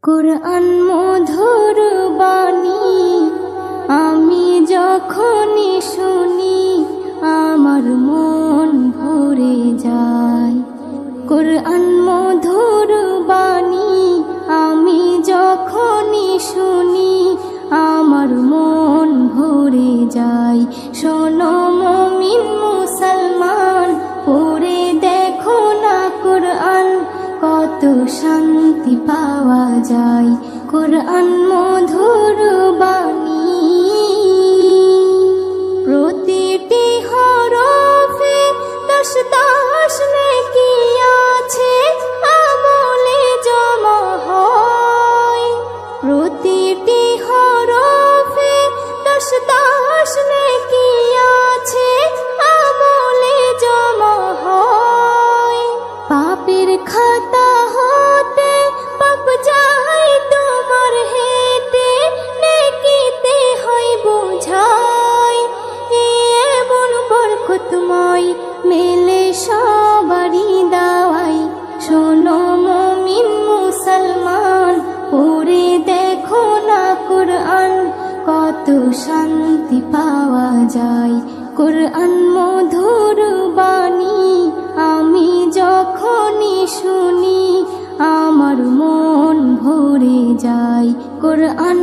কুরআন মধুর বাণী আমি যখনই শুনি আমার মন ভরে যায়। কুরআন মধুর বাণী আমি যখনই শুনি আমার মন ভরে যায়। শোনো মুমিন মুসলমান, পড়ে দেখো না কুরআন, কত শান্তি পাওয়া যায়। কুরআন মধুর বাণী প্রতিটি হরফে 10 নেকি আছে, আমলে জমা হয়। প্রতিটি হরফে 10 নেকি আছে, আমলে জমা হয়। পাপের খাতা হতে পাপ যায় তোমার হেঁটে, নেকিতে হয় বোঝাই। এমন বরকতময় মেলে সবারই দাওয়াই। শোনো মুমিন মুসলমান, পড়ে দেখো না কুরআন, কত শান্তি পাওয়া যায়। কুরআন মধুর বাণী আমি যখনই শুনি আমার মন ভরে যায়। কুরআন